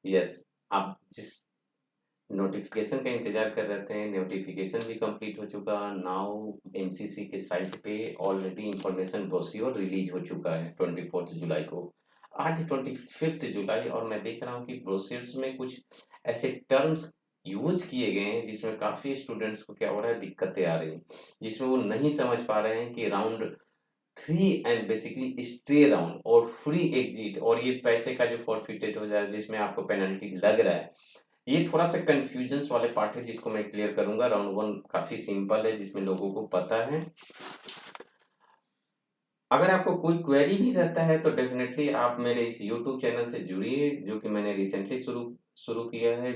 Yes, आप जिस notification का इंतजार कर रहे थे, नोटिफिकेशन भी कंप्लीट हो चुका। नाउ एमसीसी के साइट पे ऑलरेडी इंफॉर्मेशन ब्रोश्योर रिलीज हो चुका है 24 जुलाई को। आज 25 जुलाई और मैं देख रहा हूँ कि ब्रोशर्स में कुछ ऐसे टर्म्स यूज किए गए हैं जिसमें काफ़ी स्टूडेंट्स को क्या हो रहा है, दिक्कतें आ रही हैं, जिसमें वो नहीं समझ पा रहे हैं कि round 3 and basically stay round और फ्री एग्जिट और ये पैसे का जो फॉरफिटेड हो जाए जिसमें आपको पेनल्टी लग रहा है, ये थोड़ा सा कंफ्यूजन वाले पार्ट है जिसको मैं क्लियर करूंगा। राउंड वन काफी सिंपल है जिसमें लोगों को पता है। अगर आपको कोई क्वेरी भी रहता है तो डेफिनेटली आप मेरे इस यूट्यूब चैनल से जुड़िए, जो कि मैंने रिसेंटली शुरू शुरू किया है,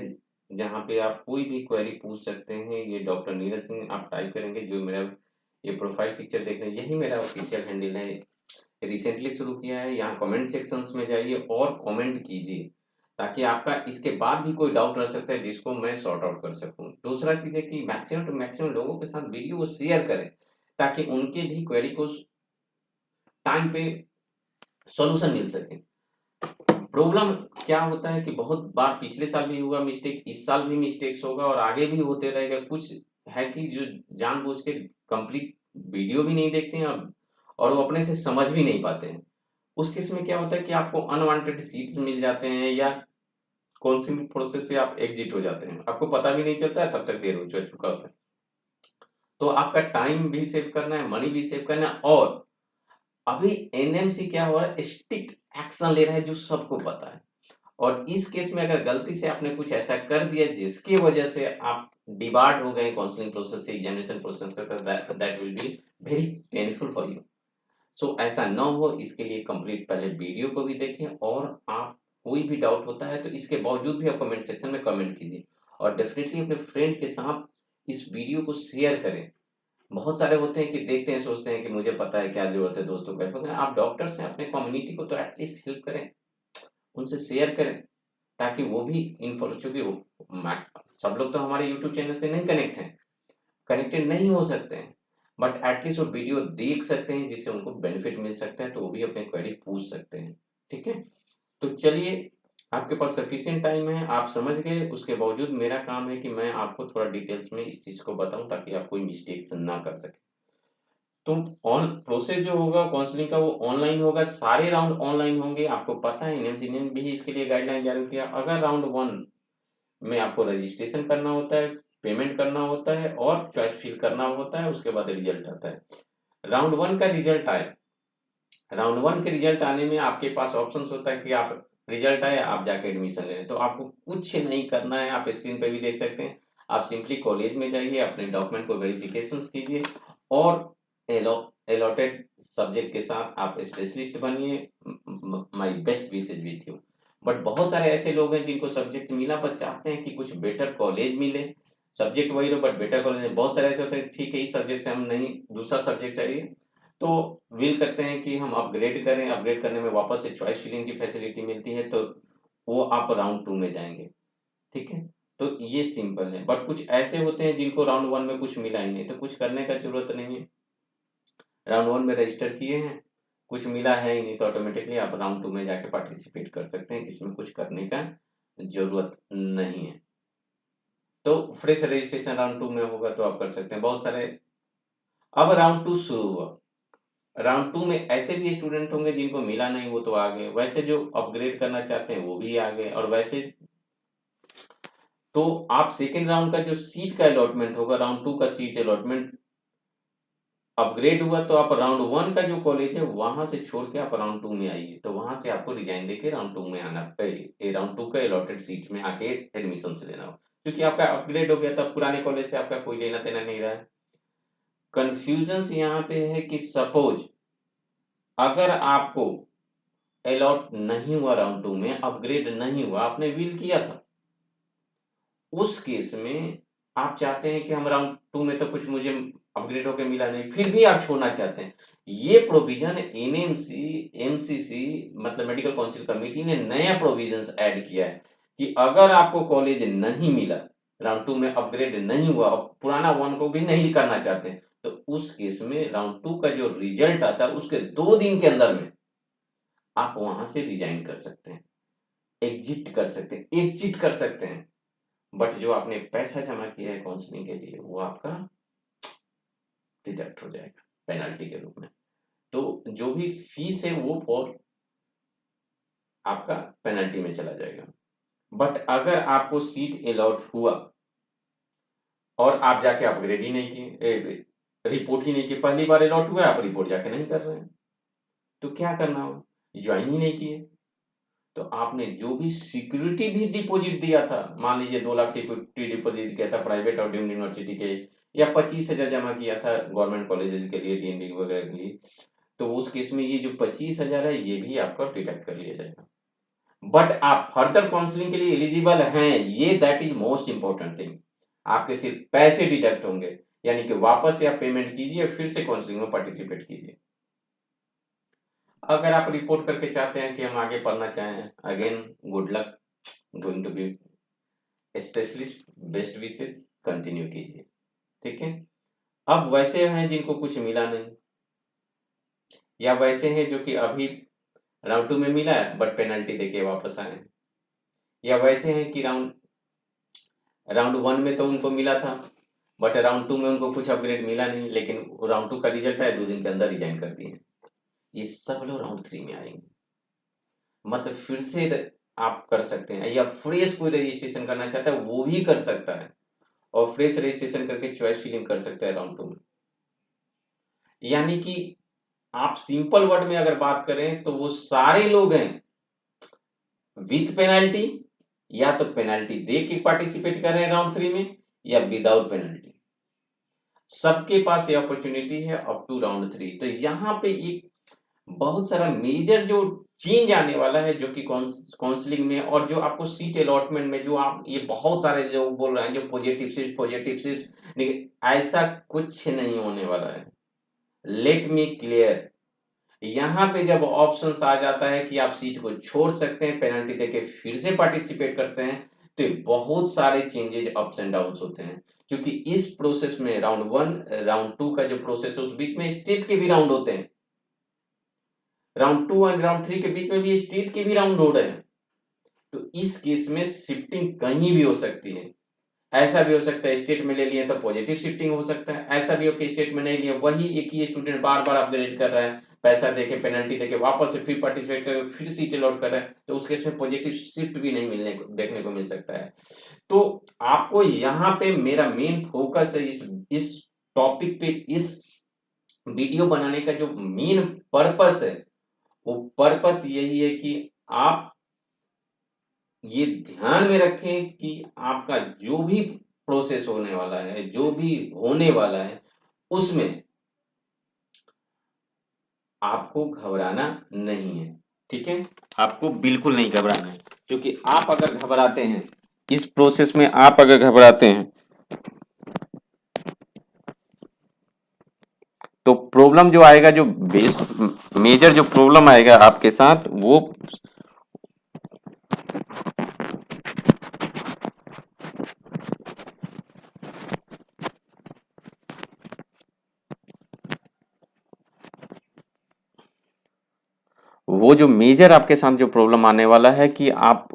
जहाँ पे आप कोई भी क्वेरी पूछ सकते हैं। ये डॉक्टर नीरज सिंह आप टाइप करेंगे, जो मेरा ये प्रोफाइल पिक्चर देख रहे हैं, यही मेरा ऑफिशियल हैंडल है। रिसेंटली शुरू किया है। यहाँ कमेंट सेक्शंस में जाइए और कमेंट कीजिए, ताकि आपका इसके बाद भी कोई डाउट रह सकता है जिसको मैं सॉर्ट आउट कर सकूं। दूसरा चीज़ है कि मैक्सिमम टू मैक्सिमम लोगों के साथ वीडियो को शेयर करें, ताकि उनके भी क्वेरी को टाइम पे सॉल्यूशन मिल सके। प्रॉब्लम क्या होता है कि बहुत बार पिछले साल भी हुआ मिस्टेक, इस साल भी मिस्टेक्स होगा और आगे भी होते रहेगा। कुछ है कि जो जानबूझ के कंप्लीट वीडियो भी नहीं देखते हैं और वो अपने से समझ भी नहीं पाते हैं। उस केस में क्या होता है कि आपको अनवांटेड सीट्स मिल जाते हैं या काउंसलिंग प्रोसेस से आप एग्जिट हो जाते हैं, आपको पता भी नहीं चलता है, तब तक देर हो चुका होता है। तो आपका टाइम भी सेव करना है, मनी भी सेव करना है। और अभी एनएमसी क्या हो रहा है, स्ट्रिक्ट एक्शन ले रहा है, जो सबको पता है। और इस केस में अगर गलती से आपने कुछ ऐसा कर दिया जिसकी वजह से आप डिबार्ड हो गए काउंसलिंग प्रोसेस से, एग्जामिनेशन प्रोसेस से, that will be very painful for you. So ऐसा ना हो, इसके लिए कंप्लीट पहले वीडियो को भी देखें, और आप कोई भी डाउट होता है तो इसके बावजूद भी आप कमेंट सेक्शन में कमेंट कीजिए। और डेफिनेटली अपने फ्रेंड के साथ इस वीडियो को शेयर करें। बहुत सारे होते हैं कि देखते हैं, सोचते हैं कि मुझे पता है, क्या जरूरत है दोस्तों का। मगर आप डॉक्टर्स हैं, अपने कम्युनिटी को तो एटलीस्ट हेल्प करें, उनसे शेयर करें, ताकि वो भी इन्फॉर्म, चूंकि सब लोग तो हमारे यूट्यूब चैनल से नहीं कनेक्ट हैं, कनेक्टेड नहीं हो सकते हैं, बट एटलीस्ट वो वीडियो देख सकते हैं जिससे उनको बेनिफिट मिल सकता है, तो वो भी अपने क्वेरी पूछ सकते हैं। ठीक है, तो चलिए, आपके पास सफिशिएंट टाइम है, आप समझ गए। उसके बावजूद मेरा काम है कि मैं आपको थोड़ा डिटेल्स में इस चीज़ को बताऊं, ताकि आप कोई मिस्टेक्स ना कर सके। तो ऑन प्रोसेस जो होगा काउंसलिंग का, वो ऑनलाइन होगा, सारे राउंड ऑनलाइन होंगे। आपको पता है एनएमसी ने भी इसके लिए गाइडलाइन जारी किया। अगर राउंड वन में आपको रजिस्ट्रेशन करना होता है, पेमेंट करना होता है और चॉइस फिल करना होता है, उसके बाद रिजल्ट आता है। राउंड वन का रिजल्ट आए, राउंड वन के रिजल्ट आने में आपके पास ऑप्शंस होता है कि आप रिजल्ट आए, आप जाके एडमिशन ले लें। तो आपको कुछ नहीं करना है, आप स्क्रीन पे भी देख सकते हैं। आप सिंपली कॉलेज में जाइए, अपने डॉक्यूमेंट को वेरिफिकेशन कीजिए और अलॉटेड सब्जेक्ट के साथ आप स्पेशलिस्ट बनिए। My best wishes with you. But बहुत सारे ऐसे लोग हैं जिनको सब्जेक्ट मिला, पर चाहते हैं कि कुछ बेटर कॉलेज मिले, सब्जेक्ट वही रहो बट बेटर कॉलेज। बहुत सारे ऐसे होते हैं, ठीक है इस सब्जेक्ट से हम नहीं, दूसरा सब्जेक्ट चाहिए, तो विल करते हैं कि हम अपग्रेड करें। अपग्रेड करने में वापस से चॉइस फिलिंग की फैसिलिटी मिलती है, तो वो आप राउंड टू में जाएंगे। ठीक है, तो ये सिंपल है। बट कुछ ऐसे होते हैं जिनको राउंड वन में कुछ मिला ही नहीं, तो कुछ करने का जरूरत नहीं है। राउंड वन में रजिस्टर किए हैं, कुछ मिला है ही नहीं, तो ऑटोमेटिकली आप राउंड टू में जाके पार्टिसिपेट कर सकते हैं। इसमें कुछ करने का जरूरत नहीं है। तो फ्रेश रजिस्ट्रेशन राउंड टू में होगा तो आप कर सकते हैं। बहुत सारे, अब राउंड टू शुरू हुआ। राउंड टू में ऐसे भी स्टूडेंट होंगे जिनको मिला नहीं, वो तो आ गए। वैसे जो अपग्रेड करना चाहते हैं वो भी आ गए। और वैसे तो आप सेकेंड राउंड का जो सीट का अलॉटमेंट होगा, राउंड टू का सीट अलॉटमेंट अपग्रेड हुआ, तो आप राउंड वन का जो कॉलेज है वहां से छोड़ के आप राउंड टू में आइए, तो वहां से आपको रिजाइन देके राउंड टू में आना, राउंड टू का अलॉटेड सीट में आके एडमिशन लेना हो। क्योंकि आपका अपग्रेड हो गया, तब पुराने कॉलेज से आपका कोई लेना देना नहीं रहा है। कंफ्यूजन यहाँ पे है कि सपोज अगर आपको अलॉट नहीं हुआ, राउंड टू में अपग्रेड नहीं हुआ, आपने विल किया था, उस केस में आप चाहते हैं कि हम राउंड टू में तो कुछ मुझे अपग्रेड होकर मिला नहीं, फिर भी आप छोड़ना चाहते हैं, ये प्रोविजन एनएमसी एमसीसी मतलब मेडिकल काउंसिल कमेटी ने नया प्रोविजंस ऐड किया है कि अगर आपको कॉलेज नहीं मिला, राउंड टू में अपग्रेड नहीं हुआ और पुराना वन को भी नहीं करना चाहते, तो उस केस में राउंड टू का जो रिजल्ट आता है उसके 2 दिन के अंदर में आप वहां से रिजाइन कर सकते हैं। एग्जिट कर सकते हैं, एग्जिट कर सकते हैं, बट जो आपने पैसा जमा किया है काउंसलिंग के लिए वो आपका डिडक्ट हो जाएगा पेनल्टी के रूप में। तो जो भी फीस है वो फॉर आपका पेनल्टी में चला जाएगा। बट अगर आपको सीट अलॉट हुआ और आप जाके अपग्रेड ही नहीं किए, रिपोर्ट ही नहीं किए, पहली बार अलॉट हुआ आप रिपोर्ट जाके नहीं कर रहे हैं, तो क्या करना हो, ज्वाइन ही नहीं किए, तो आपने जो भी सिक्योरिटी भी डिपॉजिट दिया था, मान लीजिए 2 लाख सिक्योरिटी डिपॉजिट किया था प्राइवेट और डीम्ड यूनिवर्सिटी के, या 25,000 जमा किया था गवर्नमेंट कॉलेजेस के लिए, डीएमडी वगैरह के लिए, तो उस केस में ये जो 25,000 है ये भी आपका डिडक्ट कर लिया जाएगा। बट आप फर्दर काउंसलिंग के लिए एलिजिबल हैं, ये that is most important thing. आपके सिर्फ पैसे डिडक्ट होंगे, यानी कि वापस से आप पेमेंट कीजिए, फिर से काउंसलिंग में पार्टिसिपेट कीजिए। अगर आप रिपोर्ट करके चाहते हैं कि हम आगे पढ़ना चाहें, again good luck, going to be specialist, best wishes, continue कीजिए, ठीक है। अब वैसे हैं जिनको कुछ मिला नहीं, या वैसे हैं जो कि अभी राउंड 2 में मिला है बट पेनल्टी देके वापस आए हैं, या वैसे हैं कि राउंड 1 में तो उनको मिला था बट राउंड 2 में उनको कुछ अपग्रेड मिला नहीं, लेकिन राउंड 2 का रिजल्ट है 2 दिन के अंदर रिजाइन कर दिए, ये सब लोग राउंड 3 में आएंगे। मतलब फिर से आप कर सकते हैं, या फ्रेश कोई रजिस्ट्रेशन करना चाहता है वो भी कर सकता है, और फ्रेश रजिस्ट्रेशन करके चॉइस फिलिंग कर सकता है राउंड 2 में। यानी कि आप सिंपल वर्ड में अगर बात करें तो वो सारे लोग हैं विथ पेनल्टी, या तो पेनल्टी दे के पार्टिसिपेट कर रहे हैं राउंड 3 में, या विदाउट पेनल्टी, सबके पास ये अपॉर्चुनिटी है अप टू राउंड 3। तो यहाँ पे एक बहुत सारा मेजर जो चेंज आने वाला है, जो कि काउंसलिंग में, और जो आपको सीट अलॉटमेंट में, जो आप ये बहुत सारे जो बोल रहे हैं जो पॉजिटिव सीट, ऐसा कुछ नहीं होने वाला है। लेट मी क्लियर, यहाँ पे जब ऑप्शंस आ जाता है कि आप सीट को छोड़ सकते हैं, पेनल्टी देके फिर से पार्टिसिपेट करते हैं, तो बहुत सारे चेंजेज अप्स एंड डाउन्स होते हैं, क्योंकि इस प्रोसेस में राउंड 1 राउंड 2 का जो प्रोसेस है उस बीच में स्टेट के भी राउंड होते हैं, राउंड 2 एंड राउंड 3 के बीच में भी स्टेट के भी राउंड हो रहे हैं। तो इस केस में शिफ्टिंग कहीं भी हो सकती है, ऐसा भी हो सकता है स्टेट में ले लिए तो पॉजिटिव शिफ्टिंग हो सकता है, ऐसा भी हो कि स्टेट में नहीं लिए, वही एक ही स्टूडेंट बार बार अपग्रेड कर रहा है, पैसा देके पेनल्टी देके वापस से फिर पार्टिसिपेट करके फिर सीट अलॉट कर रहा है, तो उस केस में पॉजिटिव शिफ्ट भी नहीं मिलने को देखने को मिल सकता है। तो आपको यहाँ पे मेरा मेन फोकस है इस टॉपिक पे, इस वीडियो बनाने का जो मेन पर्पस है वो पर्पस यही है कि आप ये ध्यान में रखें कि आपका जो भी प्रोसेस होने वाला है, जो भी होने वाला है, उसमें आपको घबराना नहीं है, ठीक है। आपको बिल्कुल नहीं घबराना है, क्योंकि आप अगर घबराते हैं इस प्रोसेस में, आप अगर घबराते हैं तो प्रॉब्लम जो आएगा, जो बेस्ट मेजर जो प्रॉब्लम आएगा आपके साथ, वो जो मेजर आपके साथ जो प्रॉब्लम आने वाला है कि आप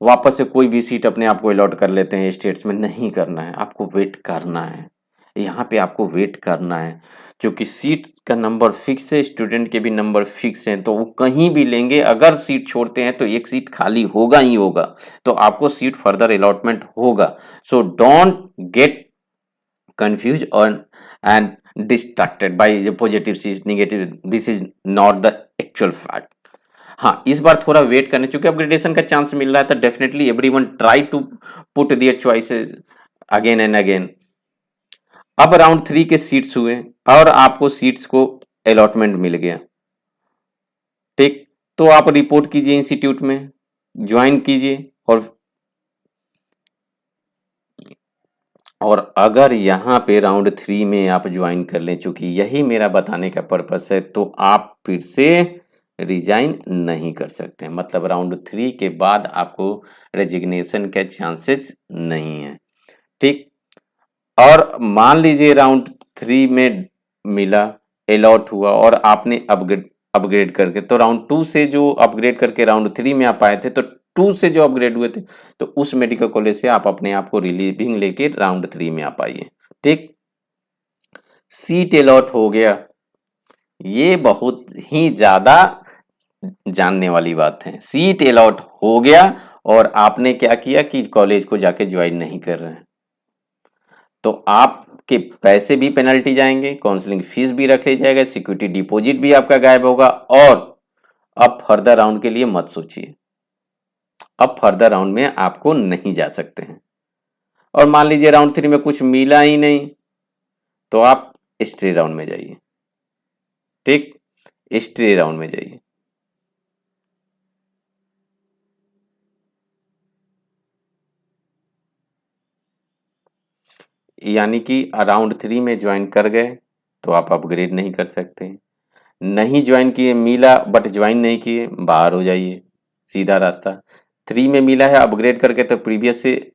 वापस से कोई भी सीट अपने आप को अलॉट कर लेते हैं स्टेट्स में, नहीं करना है, आपको वेट करना है, यहाँ पे आपको वेट करना है, क्योंकि सीट का नंबर फिक्स है, स्टूडेंट के भी नंबर फिक्स हैं, तो वो कहीं भी लेंगे, अगर सीट छोड़ते हैं तो एक सीट खाली होगा ही होगा, तो आपको सीट फर्दर अलॉटमेंट होगा। So don't get confused or and distracted by the positive negative, this is not the actual fact। हाँ, इस बार थोड़ा वेट करने, चूंकि अपग्रेडेशन का चांस मिल रहा है तो definitely everyone try to put their choices again and again. अब राउंड 3 के सीट्स हुए और आपको सीट्स को अलॉटमेंट मिल गया, ठीक, तो आप रिपोर्ट कीजिए इंस्टीट्यूट में, ज्वाइन कीजिए, और अगर यहाँ पे राउंड 3 में आप ज्वाइन कर लें, चूंकि यही मेरा बताने का पर्पस है, तो आप फिर से रिजाइन नहीं कर सकते, मतलब राउंड 3 के बाद आपको रेजिग्नेशन के चांसेस नहीं है, ठीक। और मान लीजिए राउंड 3 में मिला, अलॉट हुआ और आपने अपग्रेड करके, तो राउंड 2 से जो अपग्रेड करके राउंड 3 में आप आए थे, तो 2 से जो अपग्रेड हुए थे, तो उस मेडिकल कॉलेज से आप अपने आप को रिलीविंग लेके राउंड 3 में आप आइए। ठीक, सीट अलॉट हो गया, ये बहुत ही ज्यादा जानने वाली बात है। सीट अलॉट हो गया और आपने क्या किया कि कॉलेज को जाके ज्वाइन नहीं कर रहे हैं, तो आपके पैसे भी पेनल्टी जाएंगे, काउंसलिंग फीस भी रख ली जाएगा, सिक्योरिटी डिपॉजिट भी आपका गायब होगा। और अब फर्दर राउंड के लिए मत सोचिए, अब फर्दर राउंड में आपको नहीं जा सकते हैं। और मान लीजिए राउंड 3 में कुछ मिला ही नहीं, तो आप स्टे राउंड में जाइए। ठीक, स्टे राउंड में जाइए। यानी कि राउंड 3 में ज्वाइन कर गए तो आप अपग्रेड नहीं कर सकते, नहीं ज्वाइन किए, मिला बट ज्वाइन नहीं किए, बाहर हो जाइए, सीधा रास्ता। 3 में मिला है अपग्रेड करके तो प्रीवियस से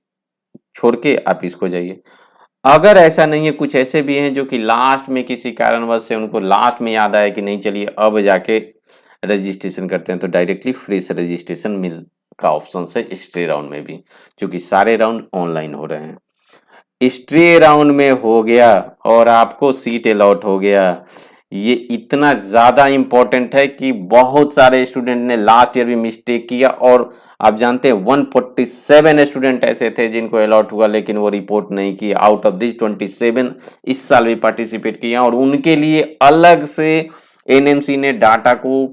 छोड़ के आप इसको जाइए। अगर ऐसा नहीं है, कुछ ऐसे भी हैं जो कि लास्ट में किसी कारणवश से उनको लास्ट में याद आया कि नहीं चलिए अब जाके रजिस्ट्रेशन करते हैं, तो डायरेक्टली फ्रेश रजिस्ट्रेशन मिल का ऑप्शन है स्टे राउंड में भी, क्योंकि सारे राउंड ऑनलाइन हो रहे हैं। स्टे राउंड में हो गया और आपको सीट अलॉट हो गया, ये इतना ज़्यादा इम्पोर्टेंट है कि बहुत सारे स्टूडेंट ने लास्ट ईयर भी मिस्टेक किया। और आप जानते हैं 147 स्टूडेंट ऐसे थे जिनको अलॉट हुआ लेकिन वो रिपोर्ट नहीं किए। आउट ऑफ दिस 27 इस साल भी पार्टिसिपेट किया और उनके लिए अलग से एनएमसी ने डाटा को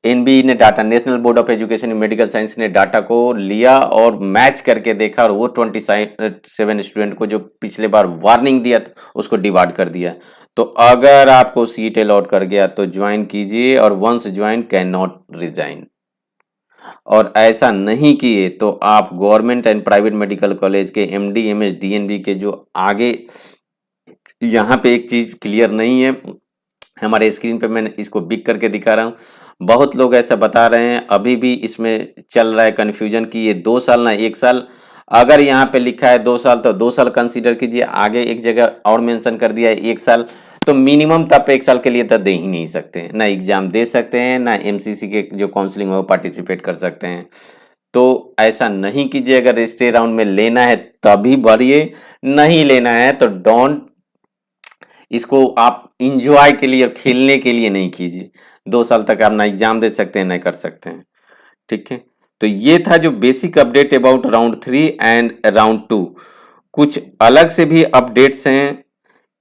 एनबी ने data, national board of education in medical science ने डाटा को लिया और मैच करके देखा और वो 27 स्टूडेंट को जो पिछले बार वार्निंग दिया था उसको डिवाइड कर दिया। तो अगर आपको सीट अलॉट कर गया तो ज्वाइन कीजिए, और once join can not resign. और ऐसा नहीं किए तो आप government and private medical college के एमडी, एमएस, डीएनबी के जो आगे, यहाँ पे एक चीज क्लियर नहीं है, हमारे स्क्रीन पे मैं इसको बिग करके दिखा रहा हूँ। बहुत लोग ऐसा बता रहे हैं, अभी भी इसमें चल रहा है कन्फ्यूजन कि ये 2 साल ना 1 साल। अगर यहाँ पे लिखा है 2 साल तो 2 साल कंसीडर कीजिए, आगे एक जगह और मेंशन कर दिया है 1 साल, तो मिनिमम तो आप 1 साल के लिए तो दे ही नहीं सकते, ना एग्जाम दे सकते हैं, ना एमसीसी के जो काउंसलिंग में वो पार्टिसिपेट कर सकते हैं। तो ऐसा नहीं कीजिए, अगर स्टे राउंड में लेना है तभी भरिए, नहीं लेना है तो डोंट, इसको आप इंजॉय के लिए और खेलने के लिए नहीं कीजिए। 2 साल तक आप ना एग्जाम दे सकते हैं ना कर सकते हैं। ठीक है, तो ये था जो basic update about round 3 and round 2। कुछ अलग से भी अपडेट्स हैं,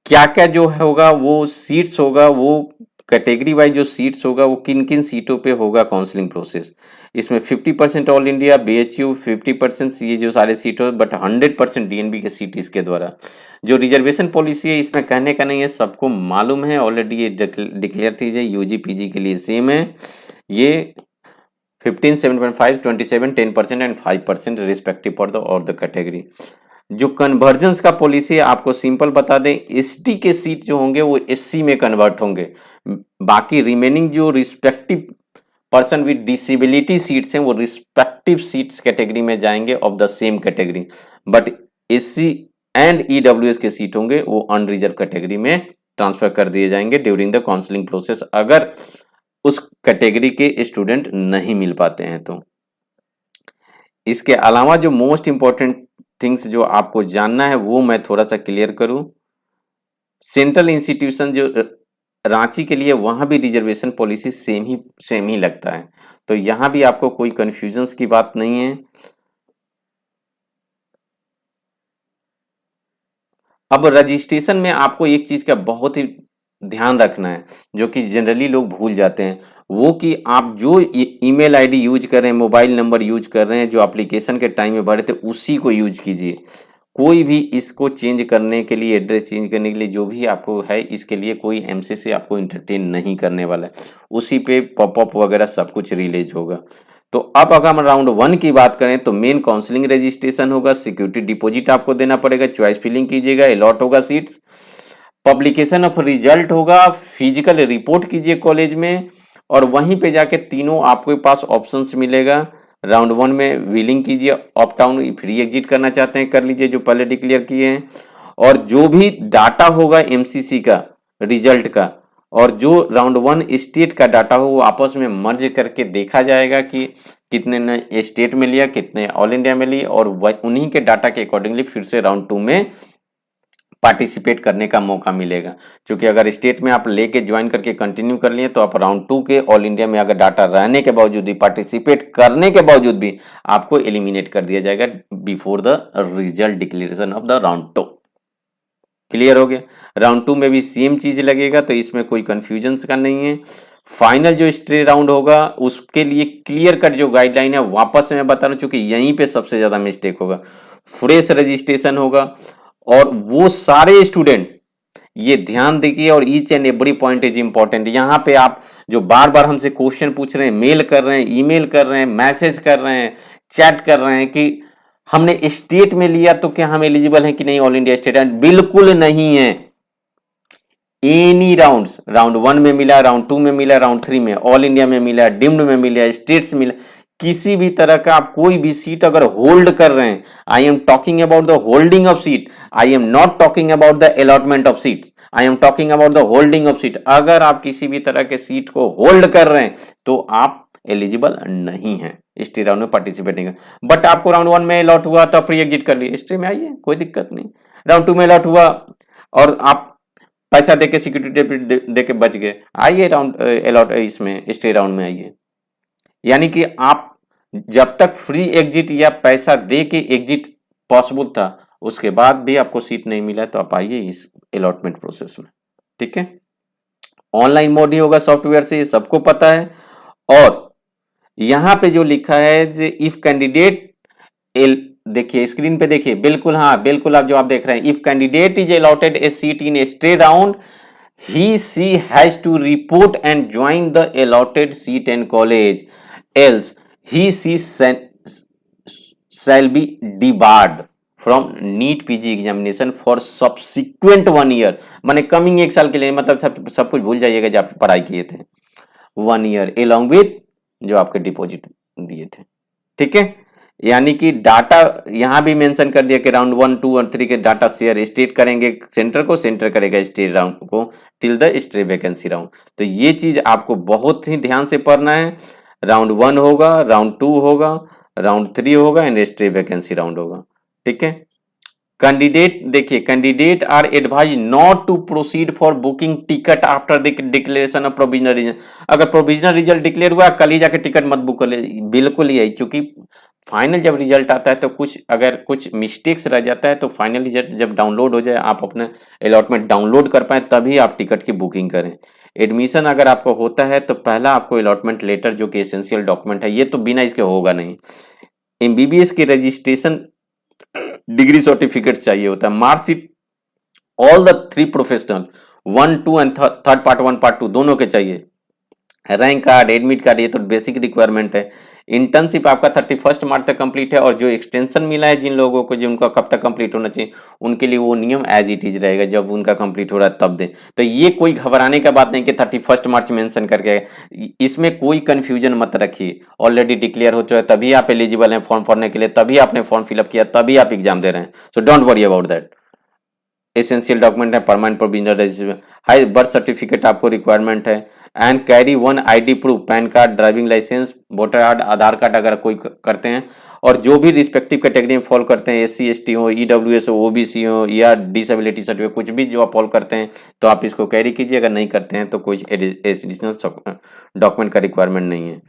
क्या क्या जो होगा वो सीट्स होगा, वो कैटेगरी वाइज जो सीट्स होगा वो किन किन सीटों पे होगा काउंसलिंग प्रोसेस। इसमें 50% ऑल इंडिया, बीएचयू 50% ये जो सारे सीट हो, बट 100% डीएनबी के सीट इसके द्वारा। जो रिजर्वेशन पॉलिसी है इसमें कहने का नहीं है, सबको मालूम है ऑलरेडी, ये डिक्लेयर थी जाए, यूजी पीजी के लिए सेम है। ये 15, 7.5, 27, 10% एंड 5% रिस्पेक्टिव फॉर द और द कैटेगरी। जो कन्वर्जेंस का पॉलिसी है आपको सिंपल बता दें, एसटी के सीट जो होंगे वो एससी में कन्वर्ट होंगे, बाकी रिमेनिंग जो respective person with disability seats हैं वो रिस्पेक्टिव सीट्स कैटेगरी में जाएंगे of the same category. But SC and EWS के सीट होंगे वो अनरिजर्व कैटेगरी में ट्रांसफर कर दिए जाएंगे ड्यूरिंग द काउंसलिंग प्रोसेस, अगर उस कैटेगरी के स्टूडेंट नहीं मिल पाते हैं तो। इसके अलावा जो मोस्ट इंपॉर्टेंट थिंग्स जो आपको जानना है वो मैं थोड़ा सा क्लियर करूं। सेंट्रल इंस्टीट्यूशन जो रांची के लिए, वहां भी रिजर्वेशन पॉलिसी सेम ही लगता है, तो यहां भी आपको कोई कंफ्यूजन्स की बात नहीं है। अब रजिस्ट्रेशन में आपको एक चीज का बहुत ही ध्यान रखना है जो कि जनरली लोग भूल जाते हैं, वो कि आप जो ईमेल आईडी यूज कर रहे हैं, मोबाइल नंबर यूज कर रहे हैं, जो एप्लीकेशन के टाइम में भरे थे उसी को यूज कीजिए। कोई भी इसको चेंज करने के लिए, एड्रेस चेंज करने के लिए जो भी आपको है, इसके लिए कोई एमसीसी आपको इंटरटेन नहीं करने वाला है, उसी पे पॉपअप वगैरह सब कुछ रिलीज होगा। तो अब अगर हम राउंड 1 की बात करें तो मेन काउंसलिंग रजिस्ट्रेशन होगा, सिक्योरिटी डिपॉजिट आपको देना पड़ेगा, चॉइस फिलिंग कीजिएगा, अलॉट होगा सीट्स, पब्लिकेशन ऑफ रिजल्ट होगा, फिजिकल रिपोर्ट कीजिए कॉलेज में, और वहीं पे जाके तीनों आपके पास ऑप्शंस मिलेगा। राउंड 1 में विलिंग कीजिए, ऑप्ट डाउन, फ्री एग्जिट करना चाहते हैं कर लीजिए जो पहले डिक्लेयर किए हैं, और जो भी डाटा होगा एमसीसी का रिजल्ट का और जो राउंड 1 स्टेट का डाटा हो वो आपस में मर्ज करके देखा जाएगा कि कितने ने स्टेट में लिया, कितने ऑल इंडिया में लिए, और उन्हीं के डाटा के अकॉर्डिंगली फिर से राउंड 2 में पार्टिसिपेट करने का मौका मिलेगा। क्योंकि अगर स्टेट में आप लेके ज्वाइन करके कंटिन्यू कर लिए तो आप राउंड 2 के ऑल इंडिया में अगर डाटा रहने के बावजूद भी, पार्टिसिपेट करने के बावजूद भी आपको एलिमिनेट कर दिया जाएगा before the result declaration of the round 2। Clear हो गया? राउंड 2 में भी सेम चीज लगेगा, तो इसमें कोई कंफ्यूजन का नहीं है। फाइनल जो स्टे राउंड होगा उसके लिए क्लियर कट जो गाइडलाइन है वापस से मैं बता रहा हूं, क्योंकि यहीं पे सबसे ज्यादा मिस्टेक होगा। फ्रेश रजिस्ट्रेशन होगा और वो सारे स्टूडेंट, ये ध्यान देखिए, और each and every point is important. यहाँ पे आप जो बार बार हमसे क्वेश्चन पूछ रहे हैं, मेल कर रहे हैं, ईमेल कर रहे हैं, मैसेज कर रहे हैं, चैट कर रहे हैं कि हमने स्टेट में लिया तो क्या हम एलिजिबल हैं कि नहीं ऑल इंडिया स्टेट, बिल्कुल नहीं है। एनी राउंड्स, राउंड 1 में मिला, राउंड 2 में मिला, राउंड 3 में, ऑल इंडिया में मिला, डिम्ड में मिला, स्टेट्स मिला, किसी भी तरह का आप कोई भी सीट अगर होल्ड कर रहे हैं, I am talking about the holding of seat, I am not talking about the allotment of seat, I am talking about the holding of seat. अगर आप किसी भी तरह के सीट को होल्ड कर रहे हैं तो आप एलिजिबल नहीं है स्टे राउंड में पार्टिसिपेट नहीं कर। बट आपको राउंड 1 में अलॉट हुआ तो प्री एग्जिट कर लिए, स्टे में आइए, कोई दिक्कत नहीं। राउंड 2 में अलॉट हुआ और आप पैसा देके सिक्योरिटी डिपॉजिट देके बच गए, आइए राउंड अलॉट इसमें स्टे राउंड में आइए। यानी कि आप जब तक फ्री एग्जिट या पैसा दे के एग्जिट पॉसिबल था, उसके बाद भी आपको सीट नहीं मिला तो आप आइए इस अलॉटमेंट प्रोसेस में। ठीक है, ऑनलाइन मोड ही होगा सॉफ्टवेयर से, ये सबको पता है। और यहां पे जो लिखा है कि इफ कैंडिडेट, देखिए स्क्रीन पे देखिए, बिल्कुल हाँ बिल्कुल आप जो आप देख रहे हैं, if candidate is allotted A seat in A stay round, he she has to report and join the allotted seat and college, else he she shall be debarred from NEET PG examination for subsequent 1 year। माने coming 1 साल के लिए, मतलब सब कुछ भूल जाइएगा जो आप पढ़ाई किए थे, 1 year along with जो आपके डिपॉजिट दिए थे। ठीक है, यानी कि डाटा यहां भी मेंशन कर दिया कि राउंड 1, 2 और 3 के डाटा शेयर स्टेट करेंगे सेंटर को, सेंटर करेगा स्टेट राउंड को till the stay vacancy round. तो ये चीज आपको बहुत ही ध्यान से पढ़ना है। राउंड 1 होगा, राउंड 2 होगा, राउंड 3 होगा एंड स्टे वैकेंसी राउंड होगा। ठीक है, कैंडिडेट देखिए, candidate are advise not to proceed for booking ticket after the declaration of provisional result. अगर प्रोविजनल रिजल्ट डिक्लेयर हुआ कल ही जाके टिकट मत बुक कर ले, बिल्कुल ही है। चूंकि फाइनल जब रिजल्ट आता है तो अगर कुछ मिस्टेक्स रह जाता है तो फाइनल रिजल्ट जब डाउनलोड हो जाए, आप अपना अलॉटमेंट डाउनलोड कर पाए, तभी आप टिकट की बुकिंग करें। एडमिशन अगर आपको होता है तो पहला आपको अलॉटमेंट लेटर, जो कि एसेंशियल डॉक्यूमेंट है, ये तो बिना इसके होगा नहीं। एमबीबीएस की रजिस्ट्रेशन डिग्री सर्टिफिकेट चाहिए होता है, marksheet, all the 3 professional 1, 2 and third part 1, part 2 दोनों के चाहिए। रैंक कार्ड, एडमिट कार्ड, ये तो बेसिक रिक्वायरमेंट है। इंटर्नशिप आपका 31 मार्च तक कंप्लीट है, और जो एक्सटेंशन मिला है जिन लोगों को, जिनका कब तक कंप्लीट होना चाहिए, उनके लिए वो नियम एज इट इज रहेगा, जब उनका कंप्लीट हो रहा है तब दें। तो ये कोई घबराने का बात नहीं कि 31 मार्च मेंशन करके, इसमें कोई कंफ्यूजन मत रखिए। ऑलरेडी डिक्लेयर हो चुका है, तभी आप एलिजिबल हैं फॉर्म भरने के लिए, तभी आपने फॉर्म फिलअप किया, तभी आप एग्जाम दे रहे हैं। So don't worry about that. Essential document है permanent provisional residence, high birth certificate आपको रिक्वायरमेंट है, and carry 1 ID proof, PAN card, driving licence, voter card, Aadhaar card अगर कोई करते हैं, और जो भी रिस्पेक्टिव कैटेगरी में फॉलो करते हैं, SC ST हो, EWS हो, OBC हो, या डिसेबिलिटी सर्टिफिकेट, कुछ भी जो आप फॉलो करते हैं तो आप इसको कैरी कीजिए। अगर नहीं करते हैं तो कोई एडिशनल डॉक्यूमेंट का रिक्वायरमेंट नहीं है।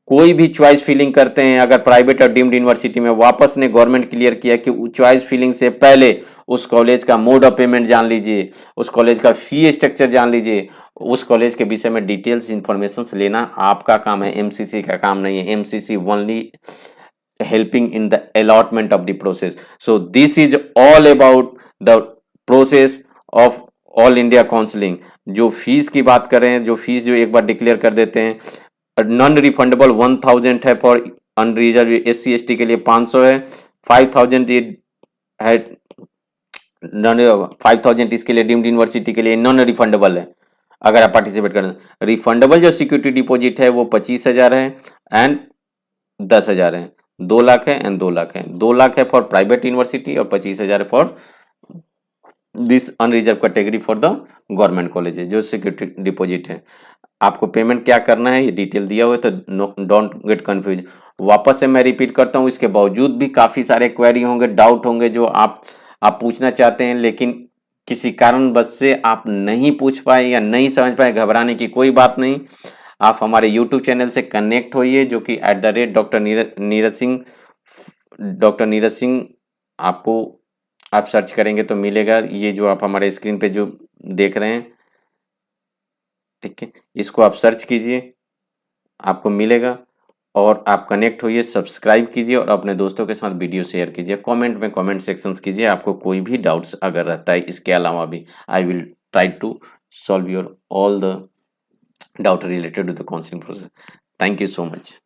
कोई भी चॉइस फिलिंग करते हैं अगर प्राइवेट और डीम्ड यूनिवर्सिटी में, वापस ने गवर्नमेंट क्लियर किया कि चॉइस फिलिंग से पहले उस कॉलेज का मोड ऑफ पेमेंट जान लीजिए, उस कॉलेज का फी स्ट्रक्चर जान लीजिए, उस कॉलेज के विषय में डिटेल्स इंफॉर्मेशन लेना आपका काम है, एमसीसी का काम नहीं है। MCC only helping in the allotment of the process. So this is all about the process of all India counselling. जो फीस की बात करें, जो फीस जो एक बार डिक्लेयर कर देते हैं, नॉन रिफंडेबल 1000 है फॉर अनरिजर्व SC ST के लिए, 500 है, 5000 है 5000 इसके लिए डीम्ड यूनिवर्सिटी के लिए नॉन रिफंडेबल है अगर आप पार्टिसिपेट करें। रिफंडेबल जो सिक्योरिटी डिपॉजिट है वो 25,000 है एंड 10,000 है, 2 लाख है एंड 2 लाख है। 2 लाख है फॉर प्राइवेट यूनिवर्सिटी और 25,000 है for this unreserve category for the government college है जो सिक्योरिटी डिपॉजिट है। आपको पेमेंट क्या करना है ये डिटेल दिया हुआ है, तो डोंट गेट कंफ्यूज। वापस से मैं रिपीट करता हूँ, इसके बावजूद भी काफ़ी सारे क्वेरी होंगे, डाउट होंगे जो आप पूछना चाहते हैं, लेकिन किसी कारणवश से आप नहीं पूछ पाए या नहीं समझ पाए, घबराने की कोई बात नहीं। आप हमारे यूट्यूब चैनल से कनेक्ट होइए, जो कि @डॉक्टर नीरज सिंह आपको आप सर्च करेंगे तो मिलेगा। ये जो आप हमारे स्क्रीन पे जो देख रहे हैं, ठीक है, इसको आप सर्च कीजिए, आपको मिलेगा। और आप कनेक्ट होइए, सब्सक्राइब कीजिए और अपने दोस्तों के साथ वीडियो शेयर कीजिए। कमेंट में कमेंट सेक्शंस कीजिए, आपको कोई भी डाउट्स अगर रहता है इसके अलावा भी, I will try to solve your all the doubt related to the counselling process. Thank you so much.